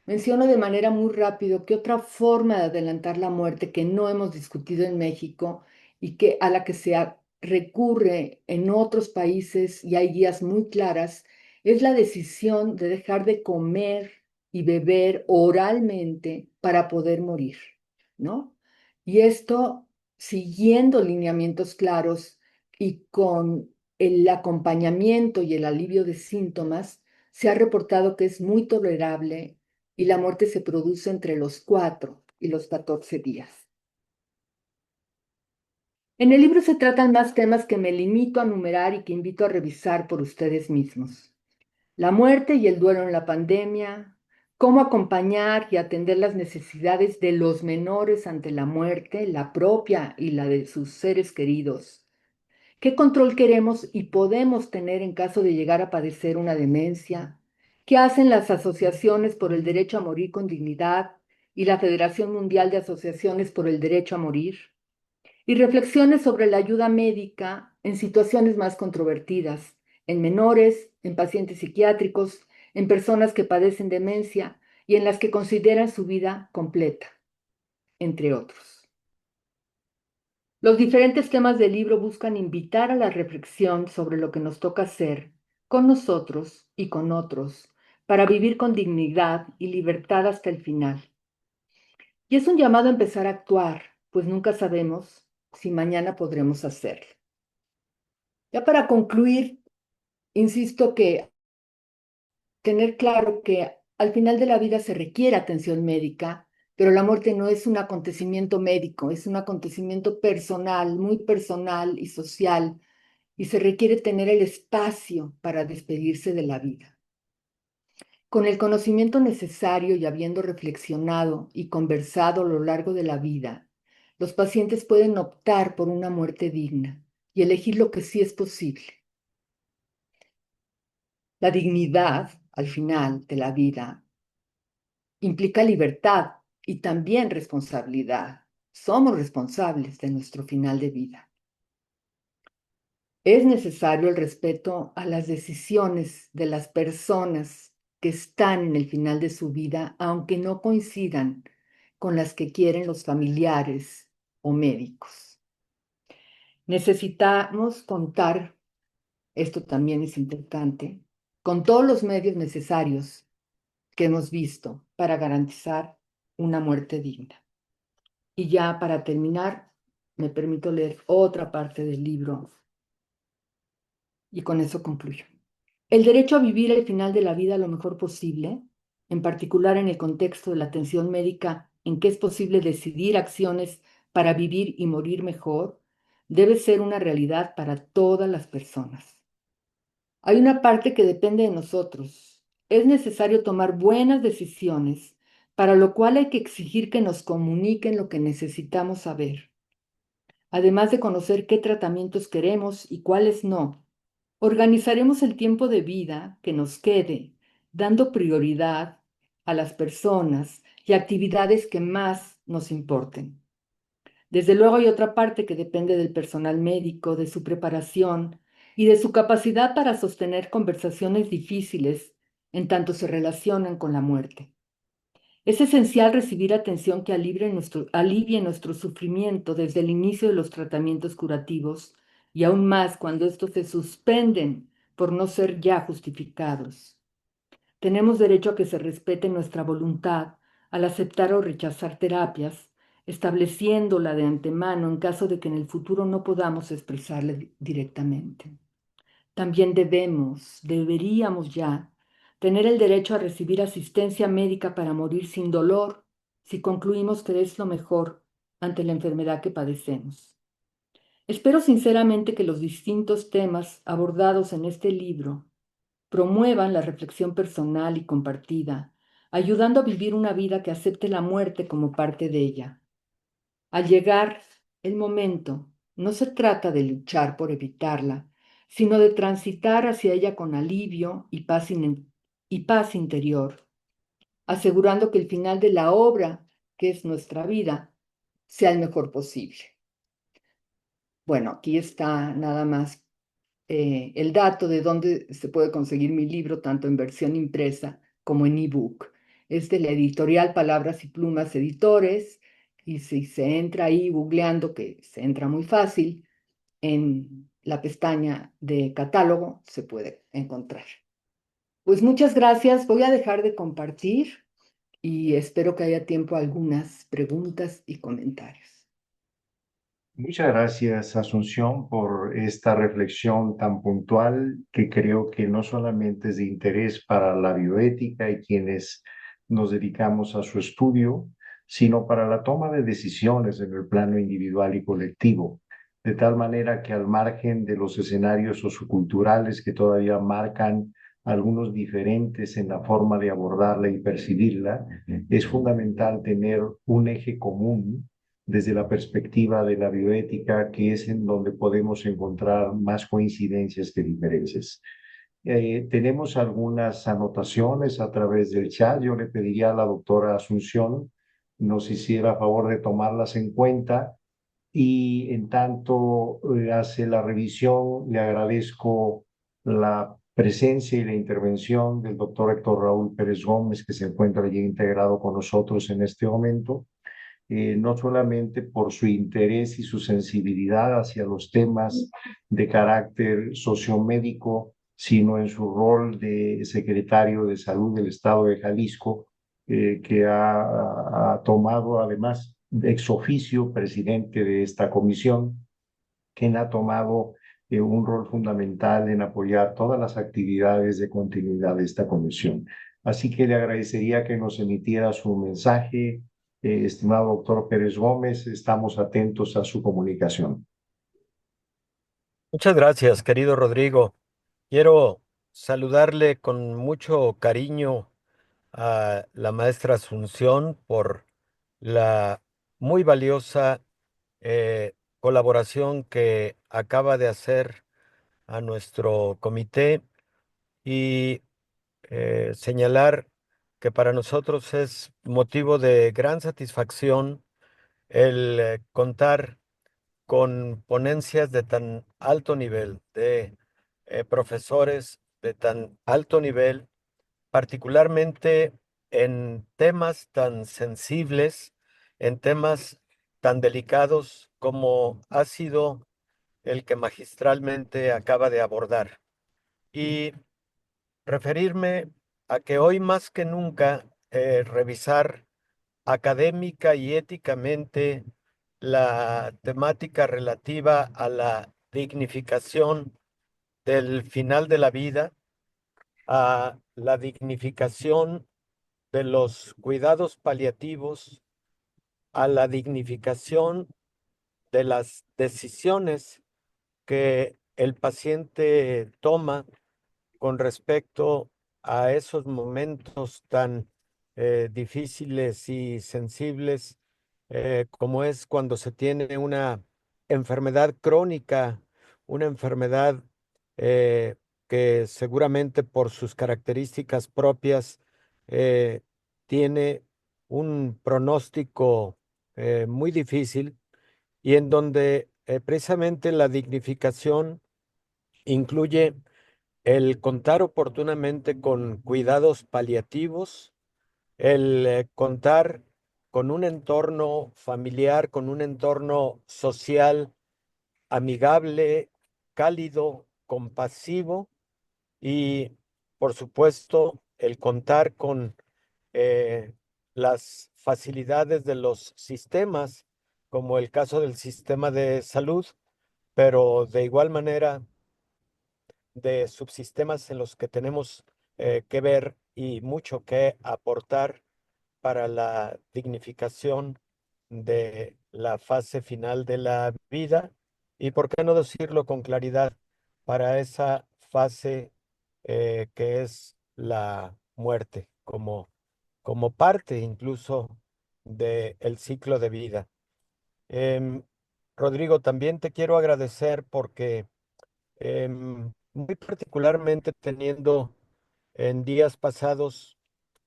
A: Menciono de manera muy rápido que otra forma de adelantar la muerte que no hemos discutido en México y que a la que recurre en otros países y hay guías muy claras es la decisión de dejar de comer y beber oralmente para poder morir, ¿no? Y esto siguiendo lineamientos claros y con el acompañamiento y el alivio de síntomas, se ha reportado que es muy tolerable y la muerte se produce entre los 4 y los 14 días. En el libro se tratan más temas que me limito a numerar y que invito a revisar por ustedes mismos. La muerte y el duelo en la pandemia, cómo acompañar y atender las necesidades de los menores ante la muerte, la propia y la de sus seres queridos. ¿Qué control queremos y podemos tener en caso de llegar a padecer una demencia? ¿Qué hacen las asociaciones por el derecho a morir con dignidad y la Federación Mundial de Asociaciones por el Derecho a Morir? Y reflexiones sobre la ayuda médica en situaciones más controvertidas, en menores, en pacientes psiquiátricos, en personas que padecen demencia y en las que consideran su vida completa, entre otros. Los diferentes temas del libro buscan invitar a la reflexión sobre lo que nos toca hacer con nosotros y con otros para vivir con dignidad y libertad hasta el final. Y es un llamado a empezar a actuar, pues nunca sabemos si mañana podremos hacerlo. Ya para concluir, insisto que tener claro que al final de la vida se requiere atención médica, pero la muerte no es un acontecimiento médico, es un acontecimiento personal, muy personal y social, y se requiere tener el espacio para despedirse de la vida. Con el conocimiento necesario y habiendo reflexionado y conversado a lo largo de la vida, los pacientes pueden optar por una muerte digna y elegir lo que sí es posible. La dignidad, al final de la vida, implica libertad y también responsabilidad. Somos responsables de nuestro final de vida. Es necesario el respeto a las decisiones de las personas que están en el final de su vida, aunque no coincidan con las que quieren los familiares o médicos. Necesitamos contar, esto también es importante, con todos los medios necesarios que hemos visto para garantizar una muerte digna. Y ya para terminar, me permito leer otra parte del libro y con eso concluyo. El derecho a vivir el final de la vida lo mejor posible, en particular en el contexto de la atención médica en que es posible decidir acciones para vivir y morir mejor, debe ser una realidad para todas las personas. Hay una parte que depende de nosotros. Es necesario tomar buenas decisiones, para lo cual hay que exigir que nos comuniquen lo que necesitamos saber, además de conocer qué tratamientos queremos y cuáles no. Organizaremos el tiempo de vida que nos quede, dando prioridad a las personas y actividades que más nos importen. Desde luego hay otra parte que depende del personal médico, de su preparación y de su capacidad para sostener conversaciones difíciles en tanto se relacionan con la muerte. Es esencial recibir atención que alivie nuestro sufrimiento desde el inicio de los tratamientos curativos y aún más cuando estos se suspenden por no ser ya justificados. Tenemos derecho a que se respete nuestra voluntad al aceptar o rechazar terapias, estableciéndola de antemano en caso de que en el futuro no podamos expresarla directamente. También deberíamos ya tener el derecho a recibir asistencia médica para morir sin dolor si concluimos que es lo mejor ante la enfermedad que padecemos. Espero sinceramente que los distintos temas abordados en este libro promuevan la reflexión personal y compartida, ayudando a vivir una vida que acepte la muerte como parte de ella. Al llegar el momento, no se trata de luchar por evitarla, sino de transitar hacia ella con alivio y paz interior, asegurando que el final de la obra, que es nuestra vida, sea el mejor posible. Bueno, aquí está nada más el dato de dónde se puede conseguir mi libro, tanto en versión impresa como en ebook. Es de la editorial Palabras y Plumas Editores, y si se entra ahí googleando, que se entra muy fácil, en la pestaña de catálogo se puede encontrar. Pues muchas gracias, voy a dejar de compartir y espero que haya tiempo a algunas preguntas y comentarios.
B: Muchas gracias, Asunción, por esta reflexión tan puntual que creo que no solamente es de interés para la bioética y quienes nos dedicamos a su estudio, sino para la toma de decisiones en el plano individual y colectivo, de tal manera que al margen de los escenarios socioculturales que todavía marcan algunos diferentes en la forma de abordarla y percibirla, es fundamental tener un eje común desde la perspectiva de la bioética, que es en donde podemos encontrar más coincidencias que diferencias. Tenemos algunas anotaciones a través del chat. Yo le pediría a la doctora Asunción nos hiciera favor de tomarlas en cuenta y en tanto hace la revisión, le agradezco la presencia y la intervención del doctor Héctor Raúl Pérez Gómez, que se encuentra allí integrado con nosotros en este momento, no solamente por su interés y su sensibilidad hacia los temas de carácter sociomédico, sino en su rol de secretario de Salud del Estado de Jalisco, que ha tomado además ex oficio presidente de esta comisión, quien ha tomado un rol fundamental en apoyar todas las actividades de continuidad de esta comisión. Así que le agradecería que nos emitiera su mensaje, estimado doctor Pérez Gómez, estamos atentos a su comunicación.
C: Muchas gracias, querido Rodrigo. Quiero saludarle con mucho cariño a la maestra Asunción por la muy valiosa colaboración que acaba de hacer a nuestro comité y señalar que para nosotros es motivo de gran satisfacción el contar con ponencias de tan alto nivel, de profesores de tan alto nivel, particularmente en temas tan sensibles, en temas tan delicados como ha sido el que magistralmente acaba de abordar. Y referirme a que hoy más que nunca revisar académica y éticamente la temática relativa a la dignificación del final de la vida, a la dignificación de los cuidados paliativos, a la dignificación de las decisiones que el paciente toma con respecto a esos momentos tan difíciles y sensibles como es cuando se tiene una enfermedad crónica, una enfermedad eh, que seguramente por sus características propias eh, tiene un pronóstico muy difícil y en donde precisamente la dignificación incluye el contar oportunamente con cuidados paliativos, el contar con un entorno familiar, con un entorno social amigable, cálido, compasivo y, por supuesto, el contar con eh, las facilidades de los sistemas, como el caso del sistema de salud, pero de igual manera de subsistemas en los que tenemos que ver y mucho que aportar para la dignificación de la fase final de la vida y, por qué no decirlo con claridad, para esa fase que es la muerte, como parte incluso del ciclo de vida. Em, Rodrigo, también te quiero agradecer porque muy particularmente teniendo en días pasados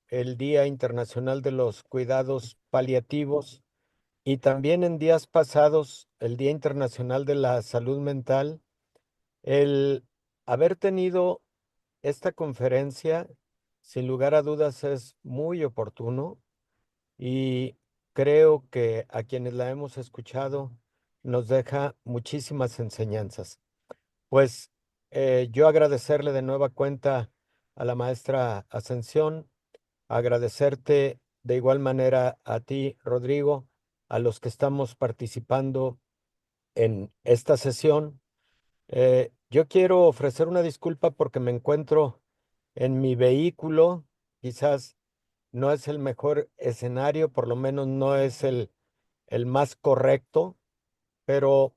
C: el Día Internacional de los Cuidados Paliativos y también en días pasados el Día Internacional de la Salud Mental, el haber tenido esta conferencia, sin lugar a dudas, es muy oportuno y creo que a quienes la hemos escuchado nos deja muchísimas enseñanzas. Pues yo agradecerle de nueva cuenta a la maestra Ascensión, agradecerte de igual manera a ti, Rodrigo, a los que estamos participando en esta sesión. Yo quiero ofrecer una disculpa porque me encuentro en mi vehículo. Quizás no es el mejor escenario, por lo menos no es el más correcto, pero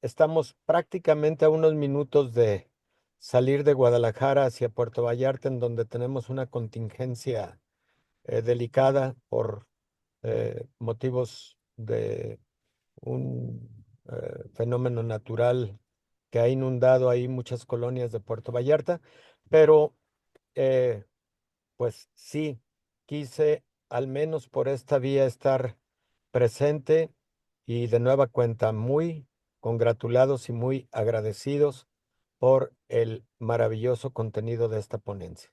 C: estamos prácticamente a unos minutos de salir de Guadalajara hacia Puerto Vallarta, en donde tenemos una contingencia delicada por motivos de un fenómeno natural que ha inundado ahí muchas colonias de Puerto Vallarta, pero eh, pues sí, quise al menos por esta vía estar presente y de nueva cuenta muy congratulados y muy agradecidos por el maravilloso contenido de esta ponencia.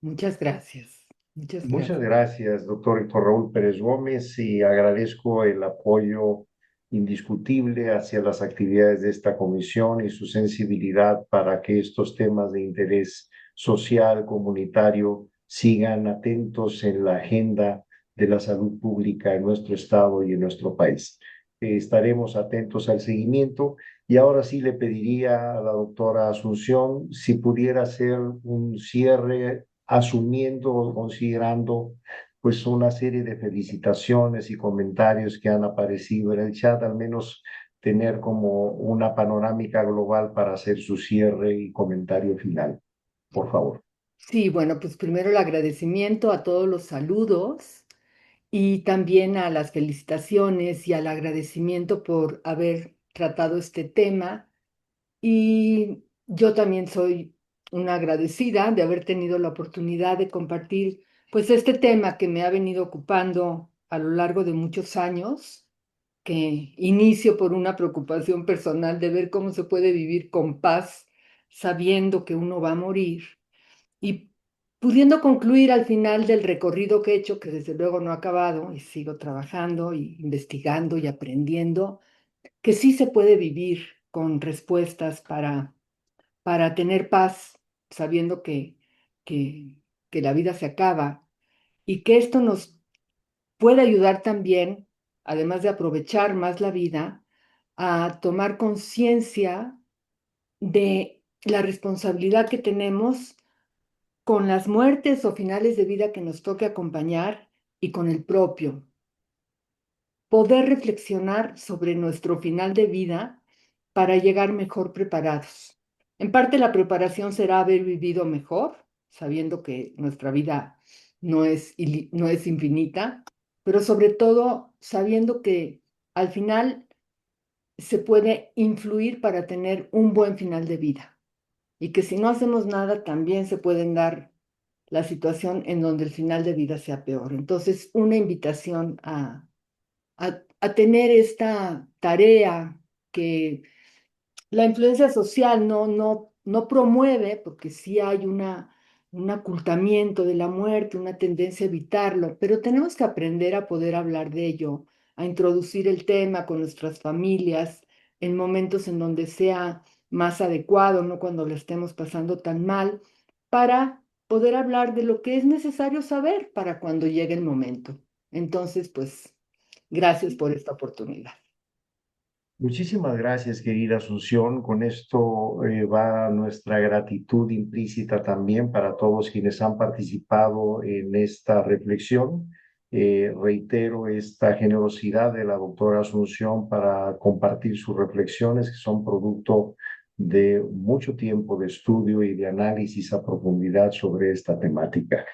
A: Muchas gracias. Muchas
B: Muchas
A: gracias.
B: gracias, doctor Héctor Raúl Pérez Gómez, y agradezco el apoyo indiscutible hacia las actividades de esta comisión y su sensibilidad para que estos temas de interés social, comunitario, sigan atentos en la agenda de la salud pública en nuestro estado y en nuestro país. Estaremos atentos al seguimiento y ahora sí le pediría a la doctora Asunción si pudiera hacer un cierre asumiendo o considerando pues una serie de felicitaciones y comentarios que han aparecido en el chat, al menos tener como una panorámica global para hacer su cierre y comentario final, por favor.
A: Sí, bueno, pues primero el agradecimiento a todos los saludos y también a las felicitaciones y al agradecimiento por haber tratado este tema. Y yo también soy una agradecida de haber tenido la oportunidad de compartir pues este tema que me ha venido ocupando a lo largo de muchos años, que inicio por una preocupación personal de ver cómo se puede vivir con paz sabiendo que uno va a morir y pudiendo concluir al final del recorrido que he hecho, que desde luego no ha acabado y sigo trabajando y investigando y aprendiendo, que sí se puede vivir con respuestas para tener paz, sabiendo que, que la vida se acaba y que esto nos puede ayudar también, además de aprovechar más la vida, a tomar conciencia de la responsabilidad que tenemos con las muertes o finales de vida que nos toque acompañar y con el propio. Poder reflexionar sobre nuestro final de vida para llegar mejor preparados. En parte la preparación será haber vivido mejor, sabiendo que nuestra vida no es infinita, pero sobre todo sabiendo que al final se puede influir para tener un buen final de vida y que si no hacemos nada también se pueden dar la situación en donde el final de vida sea peor. Entonces, una invitación a tener esta tarea que la influencia social no promueve, porque sí hay un ocultamiento de la muerte, una tendencia a evitarlo, pero tenemos que aprender a poder hablar de ello, a introducir el tema con nuestras familias en momentos en donde sea más adecuado, no cuando lo estemos pasando tan mal, para poder hablar de lo que es necesario saber para cuando llegue el momento. Entonces, pues, gracias por esta oportunidad.
B: Muchísimas gracias, querida Asunción. Con esto va nuestra gratitud implícita también para todos quienes han participado en esta reflexión. Reitero esta generosidad de la doctora Asunción para compartir sus reflexiones, que son producto de mucho tiempo de estudio y de análisis a profundidad sobre esta temática.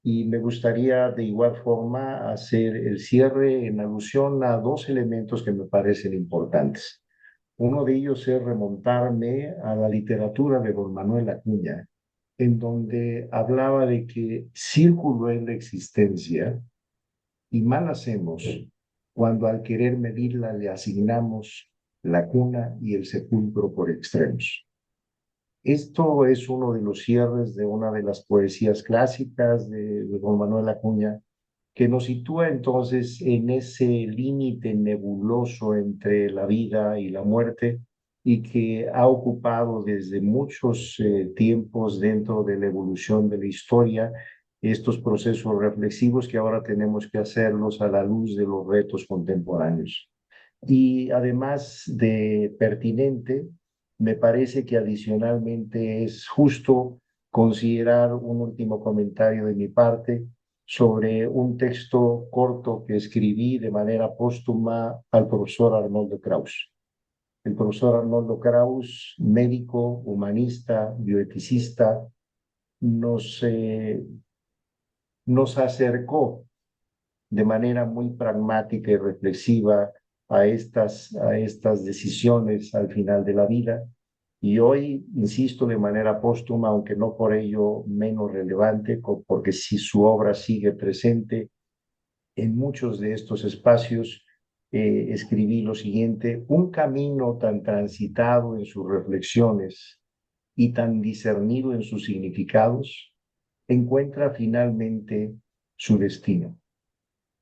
B: Y me gustaría de igual forma hacer el cierre en alusión a dos elementos que me parecen importantes. Uno de ellos es remontarme a la literatura de don Manuel Acuña, en donde hablaba de que círculo es la existencia y mal hacemos cuando al querer medirla le asignamos la cuna y el sepulcro por extremos. Esto es uno de los cierres de una de las poesías clásicas de don Manuel Acuña, que nos sitúa entonces en ese límite nebuloso entre la vida y la muerte y que ha ocupado desde muchos tiempos dentro de la evolución de la historia estos procesos reflexivos que ahora tenemos que hacerlos a la luz de los retos contemporáneos. Y además de pertinente, me parece que adicionalmente es justo considerar un último comentario de mi parte sobre un texto corto que escribí de manera póstuma al profesor Arnoldo Kraus. El profesor Arnoldo Kraus, médico, humanista, bioeticista, nos acercó de manera muy pragmática y reflexiva a estas decisiones al final de la vida. Y hoy, insisto, de manera póstuma, aunque no por ello menos relevante, porque si su obra sigue presente en muchos de estos espacios, escribí lo siguiente: un camino tan transitado en sus reflexiones y tan discernido en sus significados, encuentra finalmente su destino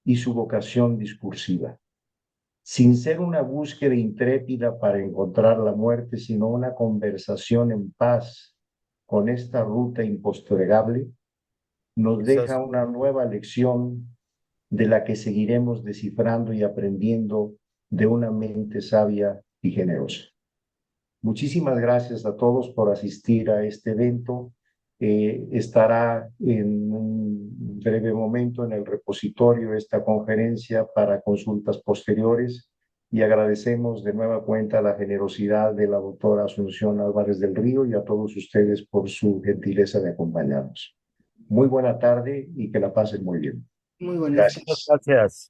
B: y su vocación discursiva, sin ser una búsqueda intrépida para encontrar la muerte, sino una conversación en paz con esta ruta impostergable, nos deja
C: Esas,
B: una nueva lección de la que seguiremos descifrando y aprendiendo de una mente sabia y generosa. Muchísimas gracias a todos por asistir a este evento. Estará en un breve momento en el repositorio esta conferencia para consultas posteriores y agradecemos de nueva cuenta la generosidad de la doctora Asunción Álvarez del Río y a todos ustedes por su gentileza de acompañarnos. Muy buena tarde y que la pasen muy bien.
A: Muy buenas
B: Gracias.
A: tardes.
C: gracias.